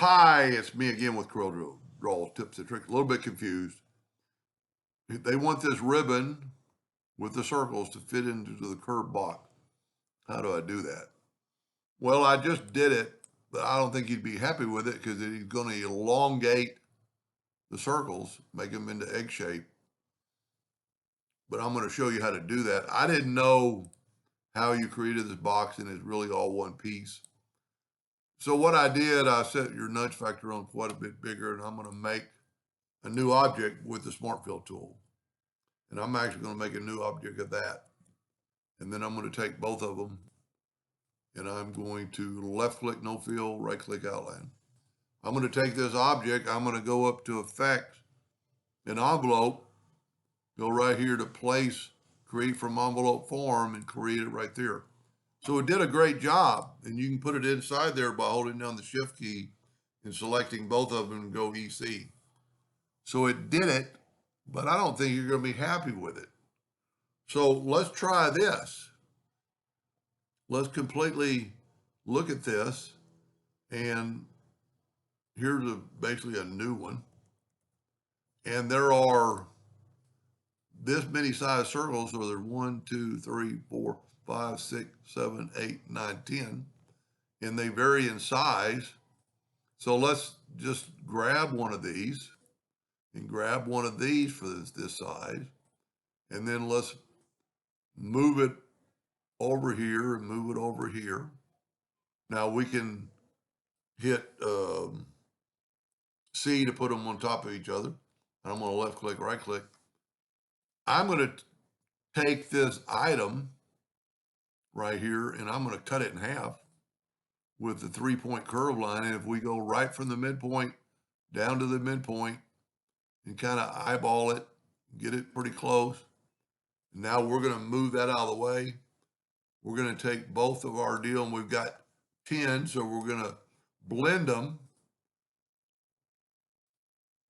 Hi, it's me again with Corel Draw Tips and Tricks. A little bit confused. They want this ribbon with the circles to fit into the curved box. How do I do that? Well, I just did it, but I don't think you'd be happy with it because he's going to elongate the circles, make them into egg shape. But I'm going to show you how to do that. I didn't know how you created this box, and it's really all one piece. So what I did, I set your nudge factor on quite a bit bigger, and I'm going to make a new object with the Smart Fill tool. And I'm actually going to make a new object of that. And then I'm going to take both of them and I'm going to left click no fill, right click outline. I'm going to take this object, I'm going to go up to effects and envelope, go right here to place, create from envelope form and create it right there. So it did a great job, and you can put it inside there by holding down the shift key and selecting both of them and go EC. So it did it, but I don't think you're going to be happy with it. So let's try this. Let's completely look at this. And here's basically a new one. And there are this many size circles. So there's 1, 2, 3, 4, 5, 6, 7, 8, 9, 10. And they vary in size. So let's just grab one of these and grab one of these for this size. And then let's move it over here and move it over here. Now we can hit C to put them on top of each other. And I'm going to left click, right click. I'm going to take this item right here and I'm going to cut it in half with the 3-point curve line. And if we go right from the midpoint down to the midpoint and kind of eyeball it, get it pretty close. Now we're going to move that out of the way. We're going to take both of our deal, and we've got 10, so we're going to blend them.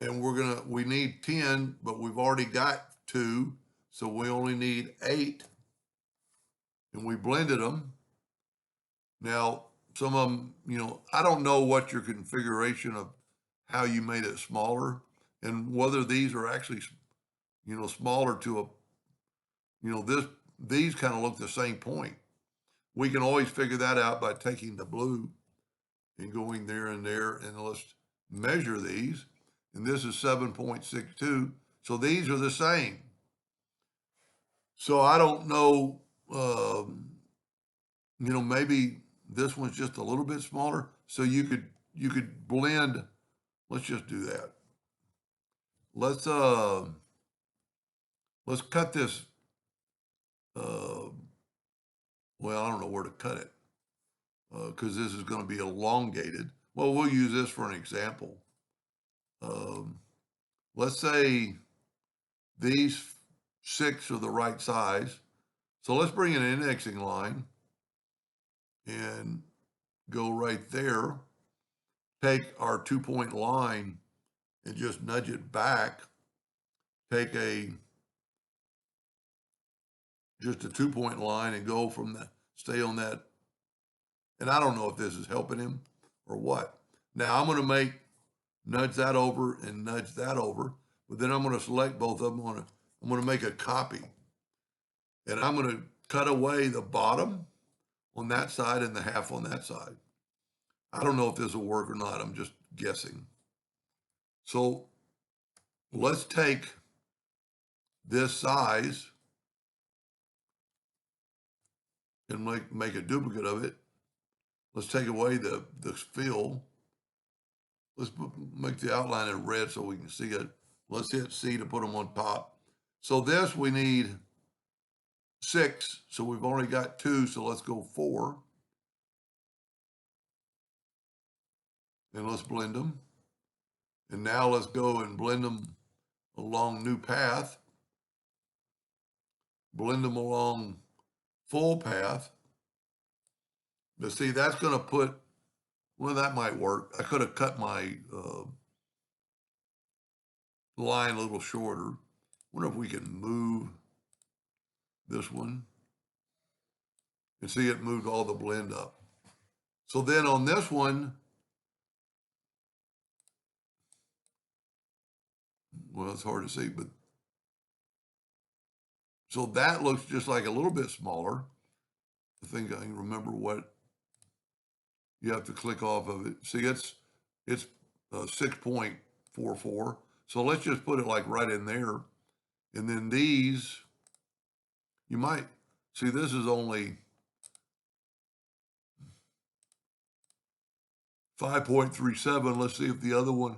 And we need 10, but we've already got 2, so we only need 8. And we blended them. Now, some of them, I don't know what your configuration of how you made it smaller and whether these are actually, smaller to a, these kind of look the same point. We can always figure that out by taking the blue and going there and there, and let's measure these. And this is 7.62. So these are the same. So I don't know, maybe this one's just a little bit smaller. So you could blend. Let's just do that. Let's cut this. Well, I don't know where to cut it because this is going to be elongated. Well, we'll use this for an example. Let's say these 6 are the right size. So let's bring an indexing line and go right there. Take our 2-point line and just nudge it back. Take just a 2-point line and go from that, stay on that. And I don't know if this is helping him or what. Now I'm going to nudge that over and nudge that over, but then I'm going to select both of them. I'm going to make a copy, and I'm going to cut away the bottom on that side and the half on that side. I don't know if this will work or not. I'm just guessing. So let's take this size and make a duplicate of it. Let's take away the fill. Let's make the outline in red so we can see it. Let's hit C to put them on top. So this we need 6. So we've only got 2. So let's go 4. And let's blend them. And now let's go and blend them along new path. Blend them along full path. But see, that's going to put, well, that might work. I could have cut my line a little shorter. I wonder if we can move this one. And see, it moved all the blend up. So then on this one, Well, it's hard to see, but so that looks just like a little bit smaller. I think I can remember what you have to click off of it. See, it's 6.44. So let's just put it like right in there. And then these, you might see this is only 5.37. Let's see if the other one,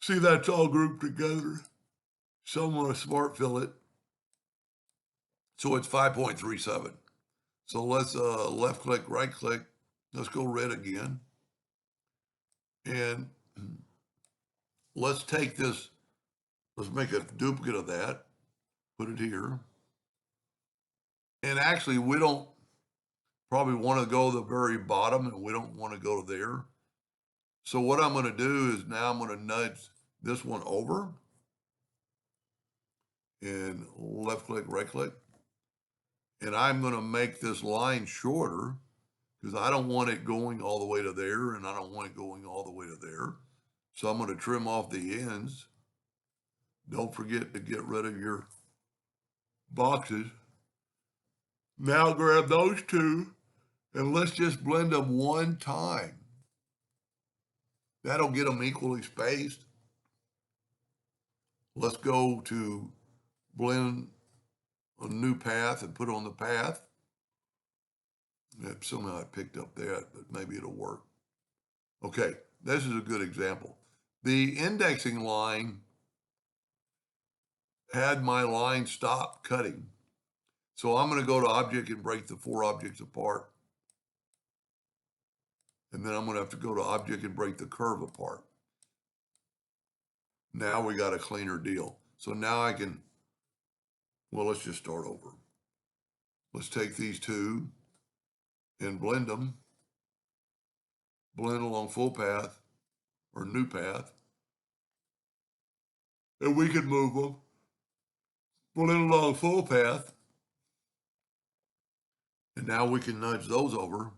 see that's all grouped together. Some want to smart fill it. So it's 5.37. So let's left click, right click. Let's go red again. And let's take this, let's make a duplicate of that, put it here. And actually, we don't probably want to go to the very bottom, and we don't want to go there. So what I'm going to do is now I'm going to nudge this one over and left click, right click. And I'm going to make this line shorter because I don't want it going all the way to there, and I don't want it going all the way to there. So I'm going to trim off the ends. Don't forget to get rid of your boxes. Now grab those two and let's just blend them one time. That'll get them equally spaced. Let's go to blend a new path and put it on the path. Somehow I picked up that, but maybe it'll work. Okay, this is a good example. The indexing line had my line stop cutting. So I'm going to go to object and break the 4 objects apart. And then I'm going to have to go to object and break the curve apart. Now we got a cleaner deal. So now I can, well, let's just start over. Let's take these two and blend them. Blend along full path or new path. And we can move them. Blend along full path. And now we can nudge those over.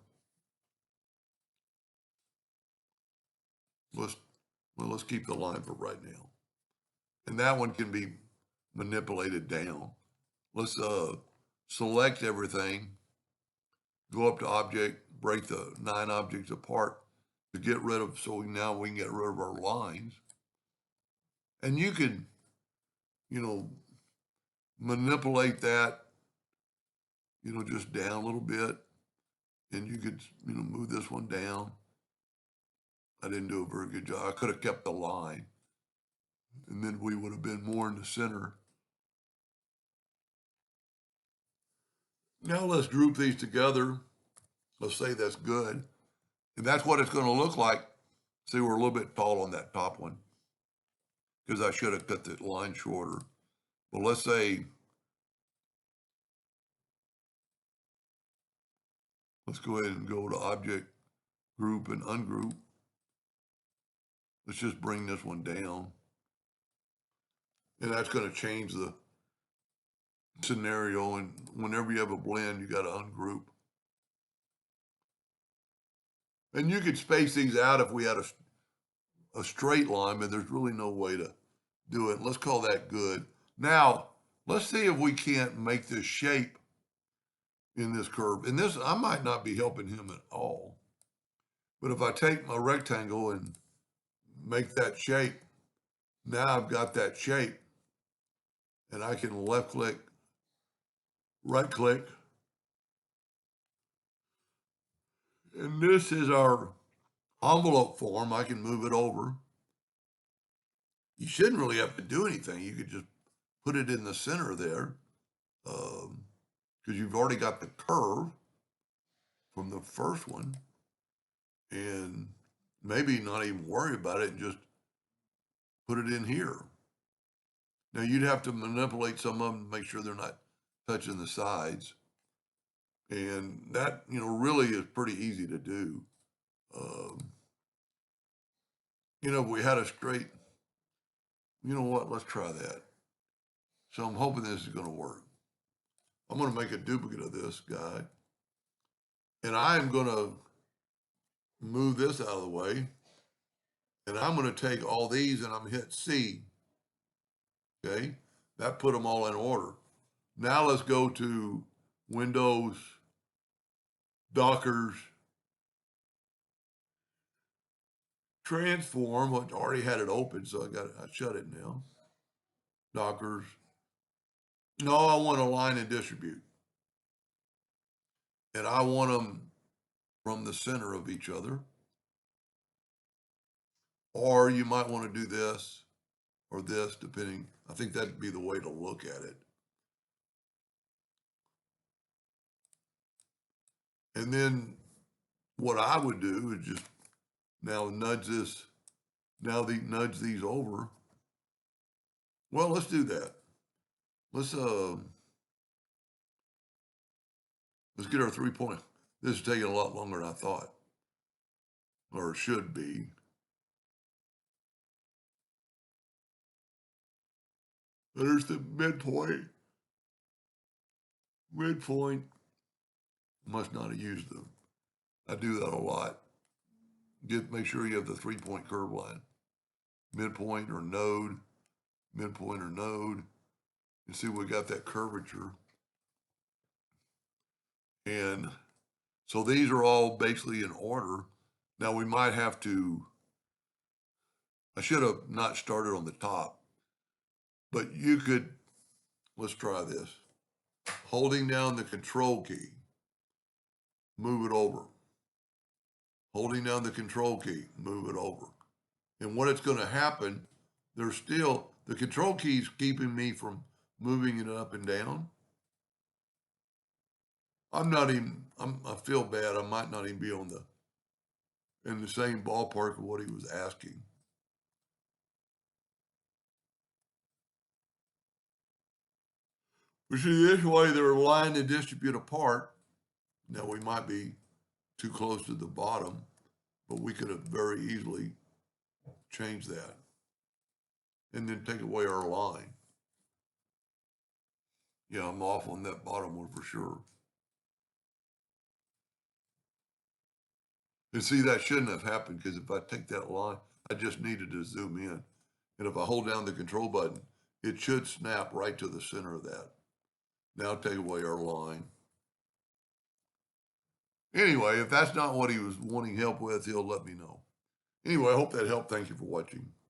Let's keep the line for right now. And that one can be manipulated down. Let's select everything, go up to object, break the 9 objects apart to get rid of, so now we can get rid of our lines. And you can, manipulate that, just down a little bit. And you could, move this one down. I didn't do a very good job. I could have kept the line. And then we would have been more in the center. Now let's group these together. Let's say that's good. And that's what it's going to look like. See, we're a little bit tall on that top one because I should have cut the line shorter. But let's say, let's go ahead and go to object, group, and ungroup. Let's just bring this one down. And that's going to change the scenario. And whenever you have a blend, you got to ungroup. And you could space these out if we had a straight line, but there's really no way to do it. Let's call that good. Now, let's see if we can't make this shape in this curve. And this, I might not be helping him at all. But if I take my rectangle and make that shape, now I've got that shape. And I can left click, right click. And this is our envelope form. I can move it over. You shouldn't really have to do anything. You could just put it in the center there because you've already got the curve from the first one. And maybe not even worry about it and just put it in here. Now you'd have to manipulate some of them to make sure they're not touching the sides. And that, really is pretty easy to do. If we had a straight, you know what, let's try that. So I'm hoping this is going to work. I'm going to make a duplicate of this guy. And I am going to move this out of the way. And I'm going to take all these and I'm going to hit C. Okay, that put them all in order. Now let's go to Windows, Dockers, Transform, which already had it open, so I shut it now. Dockers. No, I want to align and distribute. And I want them from the center of each other. Or you might want to do this or this, depending. I think that'd be the way to look at it. And then what I would do is just now nudge these over. Well, let's do that. Let's get our 3 point. This is taking a lot longer than I thought, or it should be. There's the midpoint. Midpoint. Must not have used them. I do that a lot. Make sure you have the 3-point curve line. Midpoint or node. Midpoint or node. You see we got that curvature. And so these are all basically in order. Now we might have to, I should have not started on the top, but you could, let's try this. Holding down the control key, move it over. Holding down the control key, move it over. And what it's going to happen, there's still, the control key is keeping me from moving it up and down. I feel bad. I might not even be in the same ballpark of what he was asking. We see this way, they're aligned and distribute apart. Now we might be too close to the bottom, but we could have very easily changed that and then take away our line. Yeah, I'm off on that bottom one for sure. And see, that shouldn't have happened because if I take that line, I just needed to zoom in. And if I hold down the control button, it should snap right to the center of that. Now take away our line. Anyway, if that's not what he was wanting help with, he'll let me know. Anyway, I hope that helped. Thank you for watching.